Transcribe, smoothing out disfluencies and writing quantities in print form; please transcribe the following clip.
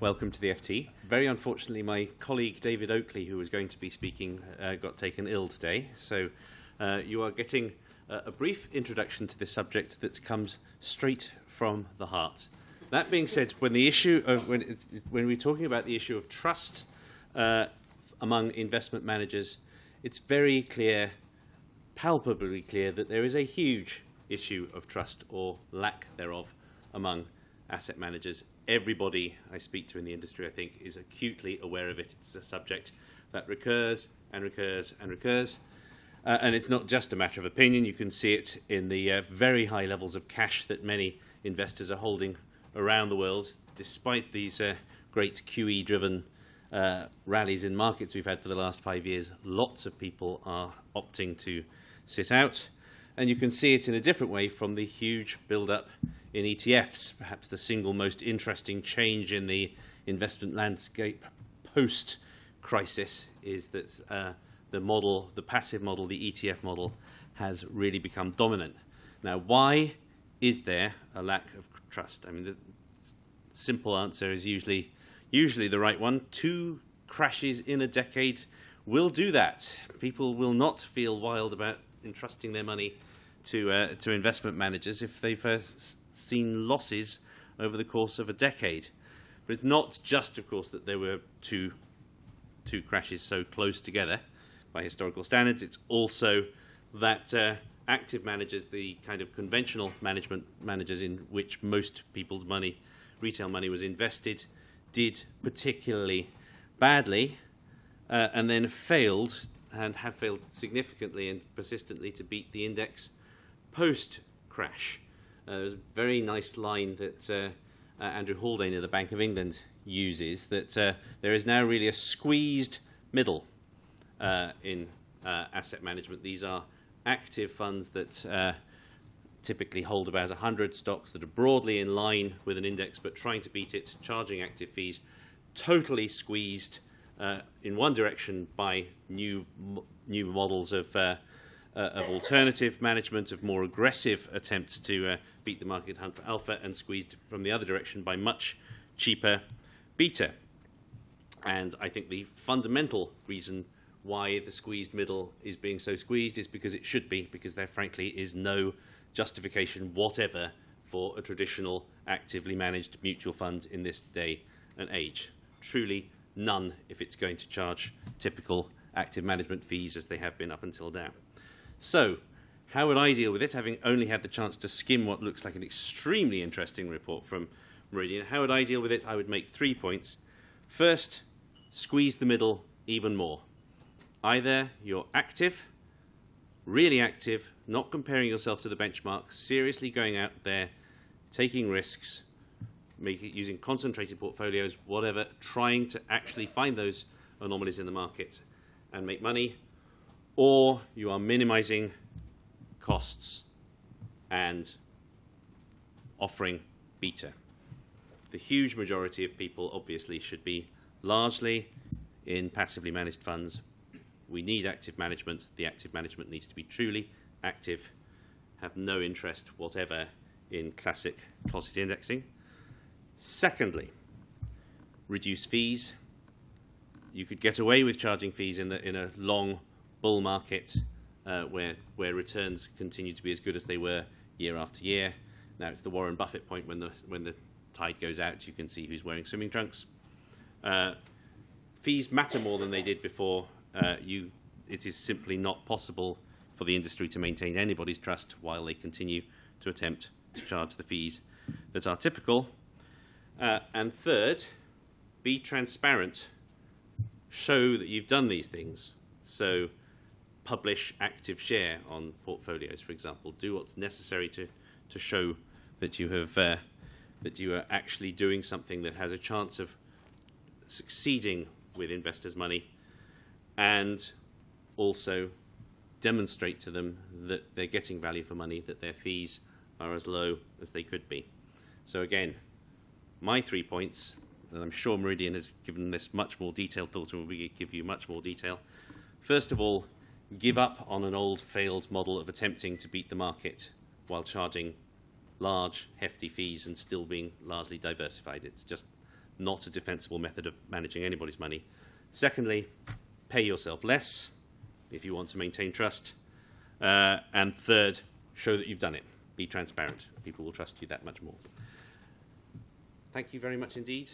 Welcome to the FT. Very unfortunately, my colleague David Oakley, who was going to be speaking, got taken ill today. So you are getting a brief introduction to this subject that comes straight from the heart. That being said, when we're talking about the issue of trust among investment managers, it's very clear, palpably clear, that there is a huge issue of trust or lack thereof among asset managers. Everybody I speak to in the industry, I think, is acutely aware of it. It's a subject that recurs and recurs and recurs. And it's not just a matter of opinion. You can see it in the very high levels of cash that many investors are holding around the world. Despite these great QE-driven rallies in markets we've had for the last 5 years, lots of people are opting to sit out. And you can see it in a different way from the huge build-up in ETFs. Perhaps the single most interesting change in the investment landscape post-crisis is that the passive model, the ETF model, has really become dominant. Now, why is there a lack of trust? I mean, the simple answer is usually the right one. 2 crashes in a decade will do that. People will not feel wild about entrusting their money to investment managers if they've seen losses over the course of a decade. But it's not just, of course, that there were two crashes so close together by historical standards. It's also that active managers, the kind of conventional managers in which most people's money, retail money, was invested, did particularly badly and then failed, and have failed significantly and persistently to beat the index post-crash. There's a very nice line that Andrew Haldane of the Bank of England uses, that there is now really a squeezed middle in asset management. These are active funds that typically hold about 100 stocks that are broadly in line with an index but trying to beat it, charging active fees, totally squeezed in one direction by new models of alternative management, of more aggressive attempts to beat the market hunt for alpha, and squeezed from the other direction by much cheaper beta. And I think the fundamental reason why the squeezed middle is being so squeezed is because it should be, because there frankly is no justification whatever for a traditional actively managed mutual fund in this day and age. Truly none, if it's going to charge typical active management fees as they have been up until now. So, how would I deal with it, having only had the chance to skim what looks like an extremely interesting report from Meridian? How would I deal with it? I would make 3 points. First, squeeze the middle even more. Either you're active, really active, not comparing yourself to the benchmark, seriously going out there, taking risks, using concentrated portfolios, whatever, trying to actually find those anomalies in the market and make money, or you are minimizing costs and offering beta. The huge majority of people obviously should be largely in passively managed funds. We need active management. The active management needs to be truly active, have no interest whatever in classic closet indexing. Secondly, reduce fees. You could get away with charging fees in a long bull market where returns continue to be as good as they were year after year. Now it's the Warren Buffett point: when the tide goes out, you can see who's wearing swimming trunks. Fees matter more than they did before. It is simply not possible for the industry to maintain anybody's trust while they continue to attempt to charge the fees that are typical. And third, be transparent. Show that you've done these things. So publish active share on portfolios, for example. Do what's necessary to show that you have that you are actually doing something that has a chance of succeeding with investors' money, and also demonstrate to them that they're getting value for money, that their fees are as low as they could be. So again, my 3 points, and I'm sure Meridian has given this much more detailed thought and will give you much more detail. First of all, give up on an old failed model of attempting to beat the market while charging large, hefty fees and still being largely diversified. It's just not a defensible method of managing anybody's money. Secondly, pay yourself less if you want to maintain trust. And third, show that you've done it. Be transparent. People will trust you that much more. Thank you very much indeed.